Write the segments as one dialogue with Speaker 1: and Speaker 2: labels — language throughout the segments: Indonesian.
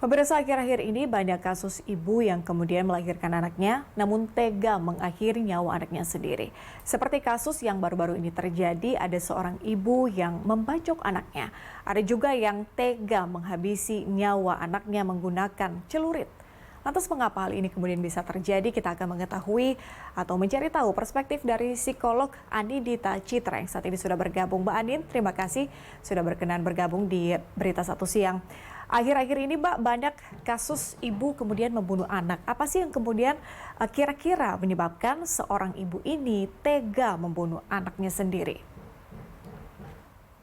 Speaker 1: Pemirsa, akhir-akhir ini banyak kasus ibu yang kemudian melahirkan anaknya namun tega mengakhiri nyawa anaknya sendiri. Seperti kasus yang baru-baru ini terjadi, ada seorang ibu yang membacok anaknya. Ada juga yang tega menghabisi nyawa anaknya menggunakan celurit. Lantas mengapa hal ini kemudian bisa terjadi? Kita akan mengetahui atau mencari tahu perspektif dari psikolog Anindita Citra yang saat ini sudah bergabung. Mbak Anin, terima kasih sudah berkenan bergabung di Berita Satu Siang. Akhir-akhir ini Mbak, banyak kasus ibu kemudian membunuh anak. Apa sih yang kemudian kira-kira menyebabkan seorang ibu ini tega membunuh anaknya sendiri?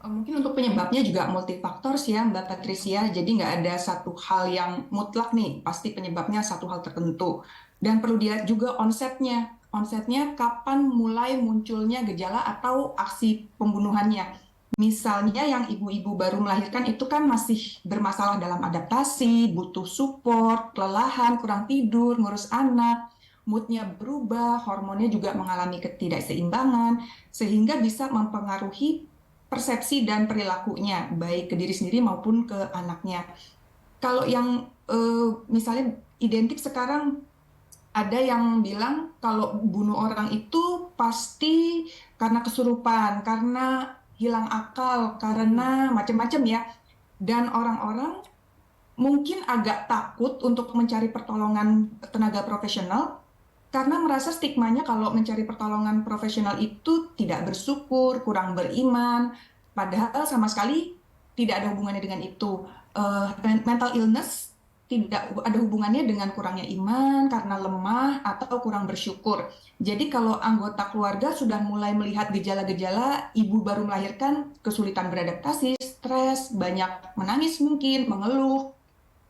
Speaker 2: Mungkin untuk penyebabnya juga multifaktor sih ya Mbak Patricia. Jadi nggak ada satu hal yang mutlak nih, pasti penyebabnya satu hal tertentu. Dan perlu dilihat juga onsetnya. Onsetnya kapan mulai munculnya gejala atau aksi pembunuhannya. Misalnya yang ibu-ibu baru melahirkan itu kan masih bermasalah dalam adaptasi, butuh support, kelelahan, kurang tidur, ngurus anak, moodnya berubah, hormonnya juga mengalami ketidakseimbangan, sehingga bisa mempengaruhi persepsi dan perilakunya, baik ke diri sendiri maupun ke anaknya. Kalau yang misalnya identik sekarang ada yang bilang kalau bunuh orang itu pasti karena kesurupan, karena hilang akal, karena macam-macam ya. Dan orang-orang mungkin agak takut untuk mencari pertolongan tenaga profesional karena merasa stigmanya kalau mencari pertolongan profesional itu tidak bersyukur, kurang beriman, padahal sama sekali tidak ada hubungannya dengan itu. Mental illness tidak ada hubungannya dengan kurangnya iman, karena lemah, atau kurang bersyukur. Jadi kalau anggota keluarga sudah mulai melihat gejala-gejala, ibu baru melahirkan, kesulitan beradaptasi, stres, banyak menangis mungkin, mengeluh,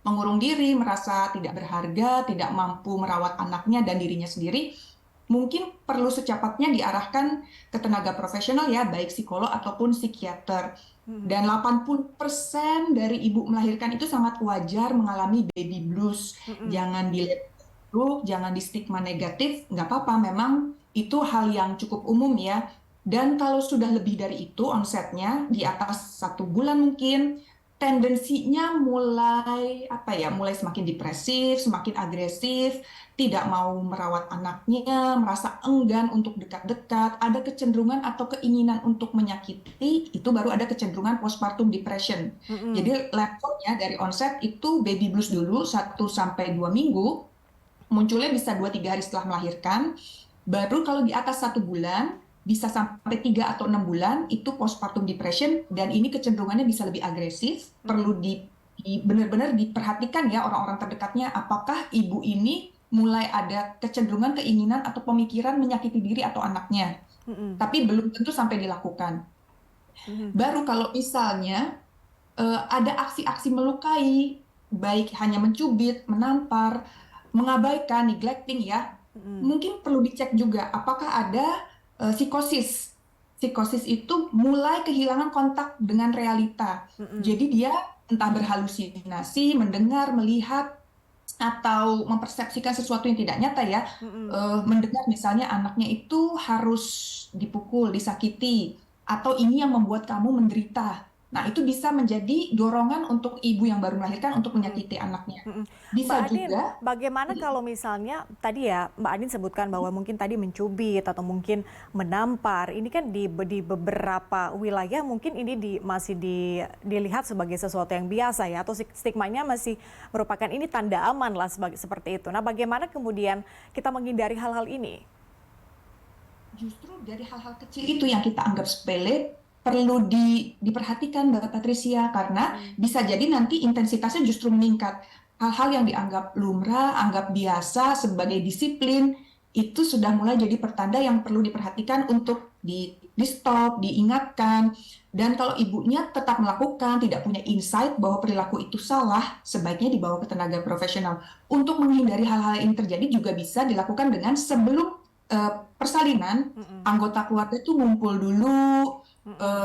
Speaker 2: mengurung diri, merasa tidak berharga, tidak mampu merawat anaknya dan dirinya sendiri, mungkin perlu secepatnya diarahkan ke tenaga profesional ya, baik psikolog ataupun psikiater. Dan 80% dari ibu melahirkan itu sangat wajar mengalami baby blues. Jangan dilihat buruk, jangan di stigma negatif, nggak apa-apa, memang itu hal yang cukup umum ya. Dan kalau sudah lebih dari itu onsetnya, di atas 1 bulan mungkin, tendensinya mulai apa ya, mulai semakin depresif, semakin agresif, tidak mau merawat anaknya, merasa enggan untuk dekat-dekat, ada kecenderungan atau keinginan untuk menyakiti, itu baru ada kecenderungan postpartum depression. Jadi levelnya dari onset itu baby blues dulu 1 sampai 2 minggu, munculnya bisa 2-3 hari setelah melahirkan, baru kalau di atas 1 bulan bisa sampai 3 atau 6 bulan itu postpartum depression, dan ini kecenderungannya bisa lebih agresif. Perlu benar-benar diperhatikan ya orang-orang terdekatnya, apakah ibu ini mulai ada kecenderungan keinginan atau pemikiran menyakiti diri atau anaknya. Tapi belum tentu sampai dilakukan. Baru kalau misalnya ada aksi-aksi melukai, baik hanya mencubit, menampar, mengabaikan, neglecting ya, mungkin perlu dicek juga apakah ada psikosis. Psikosis itu mulai kehilangan kontak dengan realita. Jadi dia entah berhalusinasi, mendengar, melihat, atau mempersepsikan sesuatu yang tidak nyata ya. Mendengar misalnya anaknya itu harus dipukul, disakiti, atau ini yang membuat kamu menderita. Nah, itu bisa menjadi dorongan untuk ibu yang baru melahirkan untuk menyakiti anaknya.
Speaker 1: Mbak
Speaker 2: Bisa
Speaker 1: Adin,
Speaker 2: juga.
Speaker 1: bagaimana kalau misalnya tadi ya Mbak Adin sebutkan bahwa mungkin tadi mencubit atau mungkin menampar, ini kan di beberapa wilayah mungkin ini masih dilihat sebagai sesuatu yang biasa ya, atau stigmanya masih merupakan ini tanda aman lah seperti itu. Nah, bagaimana kemudian kita menghindari hal-hal ini?
Speaker 2: Justru dari hal-hal kecil itu yang kita anggap sepele perlu diperhatikan Mbak Patricia, karena bisa jadi nanti intensitasnya justru meningkat. Hal-hal yang dianggap lumrah, anggap biasa sebagai disiplin, itu sudah mulai jadi pertanda yang perlu diperhatikan untuk di stop, diingatkan. Dan kalau ibunya tetap melakukan, tidak punya insight bahwa perilaku itu salah, sebaiknya dibawa ke tenaga profesional. Untuk menghindari hal-hal yang terjadi juga bisa dilakukan dengan sebelum persalinan, anggota keluarga itu ngumpul dulu,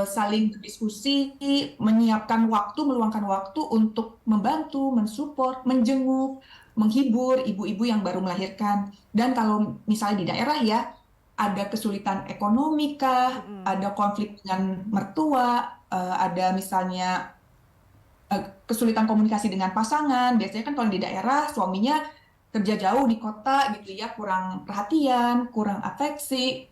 Speaker 2: saling berdiskusi, menyiapkan waktu, meluangkan waktu untuk membantu, mensupport, menjenguk, menghibur ibu-ibu yang baru melahirkan. Dan kalau misalnya di daerah ya, ada kesulitan ekonomi kah, ada konflik dengan mertua, ada misalnya kesulitan komunikasi dengan pasangan. Biasanya kan kalau di daerah suaminya kerja jauh di kota gitu ya, kurang perhatian, kurang afeksi,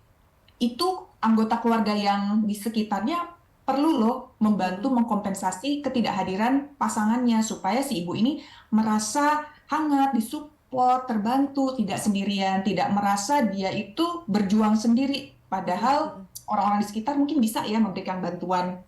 Speaker 2: itu anggota keluarga yang di sekitarnya perlu loh membantu mengkompensasi ketidakhadiran pasangannya supaya si ibu ini merasa hangat, disupport, terbantu, tidak sendirian, tidak merasa dia itu berjuang sendiri. Padahal orang-orang di sekitar mungkin bisa ya memberikan bantuan.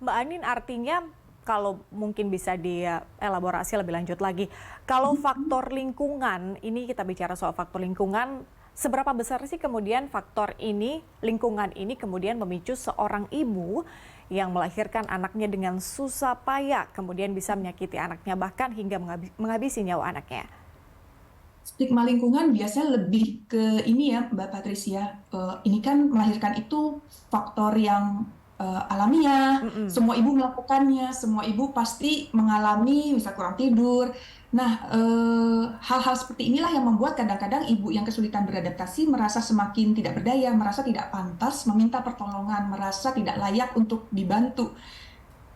Speaker 1: Mbak Anin, artinya kalau mungkin bisa dielaborasi lebih lanjut lagi, kalau faktor lingkungan, ini kita bicara soal faktor lingkungan, seberapa besar sih kemudian faktor ini, lingkungan ini kemudian memicu seorang ibu yang melahirkan anaknya dengan susah payah, kemudian bisa menyakiti anaknya bahkan hingga menghabisi nyawa anaknya?
Speaker 2: Stigma lingkungan biasanya lebih ke ini ya, Mbak Patricia. Ini kan melahirkan itu faktor yang alamiah. Semua ibu melakukannya, semua ibu pasti mengalami misal kurang tidur. Nah, hal-hal seperti inilah yang membuat kadang-kadang ibu yang kesulitan beradaptasi merasa semakin tidak berdaya, merasa tidak pantas meminta pertolongan, merasa tidak layak untuk dibantu.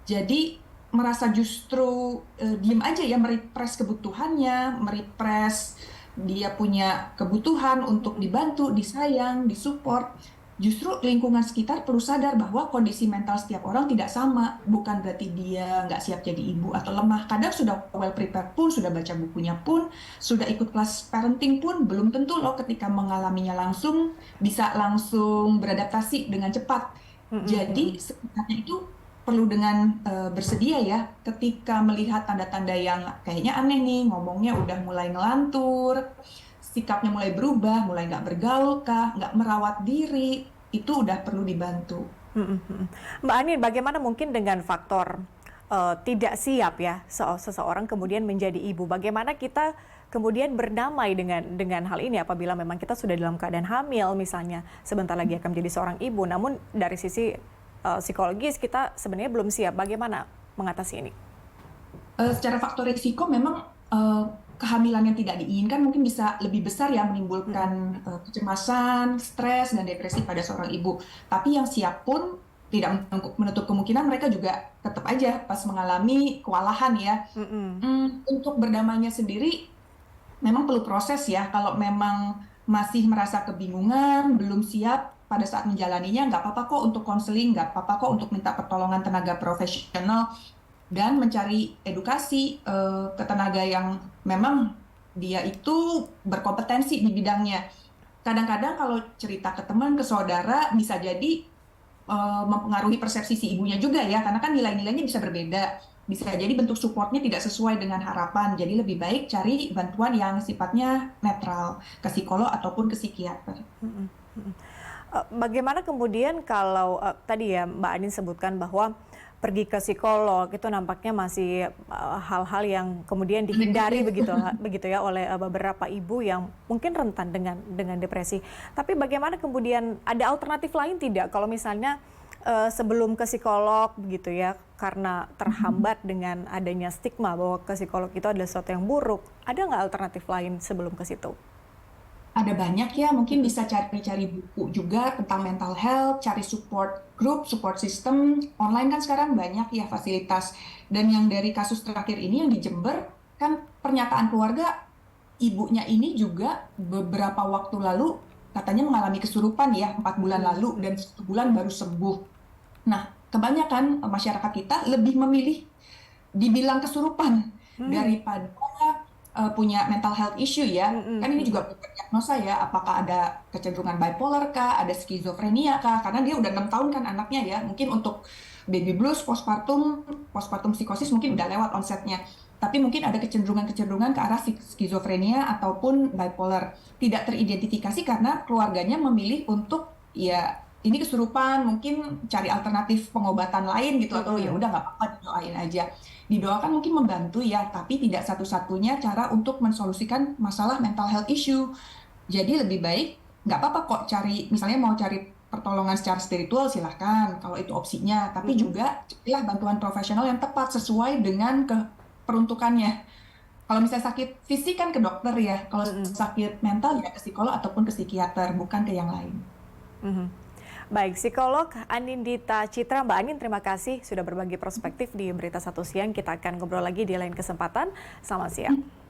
Speaker 2: Jadi merasa justru diem aja ya, merepress kebutuhannya, merepress dia punya kebutuhan untuk dibantu, disayang, disupport. Justru lingkungan sekitar perlu sadar bahwa kondisi mental setiap orang tidak sama. Bukan berarti dia nggak siap jadi ibu atau lemah. Kadang sudah well prepared pun, sudah baca bukunya pun, sudah ikut kelas parenting pun, belum tentu loh ketika mengalaminya langsung bisa langsung beradaptasi dengan cepat. Jadi sebenarnya itu perlu dengan bersedia ya, ketika melihat tanda-tanda yang kayaknya aneh nih, ngomongnya udah mulai ngelantur, sikapnya mulai berubah, mulai nggak bergaul kah, nggak merawat diri, itu udah perlu dibantu.
Speaker 1: Mbak Anin, bagaimana mungkin dengan faktor tidak siap ya seseorang kemudian menjadi ibu? Bagaimana kita kemudian berdamai dengan hal ini apabila memang kita sudah dalam keadaan hamil misalnya, sebentar lagi akan menjadi seorang ibu, namun dari sisi psikologis kita sebenarnya belum siap. Bagaimana mengatasi ini?
Speaker 2: Secara faktor risiko memang kehamilan yang tidak diinginkan mungkin bisa lebih besar ya, menimbulkan kecemasan, stres, dan depresi pada seorang ibu. Tapi yang siap pun tidak menutup kemungkinan mereka juga tetap aja pas mengalami kewalahan ya. Untuk berdamainya sendiri memang perlu proses ya. Kalau memang masih merasa kebingungan, belum siap pada saat menjalaninya, nggak apa-apa kok untuk konseling, nggak apa-apa kok untuk minta pertolongan tenaga profesional, dan mencari edukasi ke tenaga yang memang dia itu berkompetensi di bidangnya. Kadang-kadang kalau cerita ke teman, ke saudara, bisa jadi mempengaruhi persepsi si ibunya juga ya, karena kan nilai-nilainya bisa berbeda. Bisa jadi bentuk supportnya tidak sesuai dengan harapan. Jadi lebih baik cari bantuan yang sifatnya netral, ke psikolog ataupun ke psikiater.
Speaker 1: Bagaimana kemudian kalau tadi ya Mbak Anin sebutkan bahwa pergi ke psikolog itu nampaknya masih hal-hal yang kemudian dihindari begitu ya oleh beberapa ibu yang mungkin rentan dengan depresi. Tapi bagaimana kemudian ada alternatif lain tidak kalau misalnya sebelum ke psikolog begitu ya, karena terhambat dengan adanya stigma bahwa ke psikolog itu adalah sesuatu yang buruk. Ada nggak alternatif lain sebelum ke situ?
Speaker 2: Ada banyak ya, mungkin bisa cari-cari buku juga tentang mental health, cari support group, support system. Online kan sekarang banyak ya fasilitas. Dan yang dari kasus terakhir ini yang di Jember, kan pernyataan keluarga ibunya ini juga beberapa waktu lalu katanya mengalami kesurupan ya, 4 bulan lalu, dan 1 bulan baru sembuh. Nah, kebanyakan masyarakat kita lebih memilih dibilang kesurupan daripada punya mental health issue ya. Kan ini juga diagnosa ya, apakah ada kecenderungan bipolar kah, ada skizofrenia kah, karena dia udah 6 tahun kan anaknya ya. Mungkin untuk baby blues, postpartum psikosis mungkin udah lewat onsetnya. Tapi mungkin ada kecenderungan-kecenderungan ke arah skizofrenia ataupun bipolar. Tidak teridentifikasi karena keluarganya memilih untuk ya ini kesurupan, mungkin cari alternatif pengobatan lain gitu, atau ya udah nggak apa-apa didoain aja. Didoakan mungkin membantu ya, tapi tidak satu-satunya cara untuk mensolusikan masalah mental health issue. Jadi lebih baik nggak apa-apa kok cari, misalnya mau cari pertolongan secara spiritual silahkan kalau itu opsinya, tapi juga carilah bantuan profesional yang tepat sesuai dengan peruntukannya. Kalau misalnya sakit fisik kan ke dokter ya, kalau sakit mental ya ke psikolog ataupun ke psikiater, bukan ke yang lain.
Speaker 1: Baik, psikolog Anindita Citra. Mbak Anin, terima kasih sudah berbagi perspektif di Berita Satu Siang. Kita akan ngobrol lagi di lain kesempatan. Selamat siang.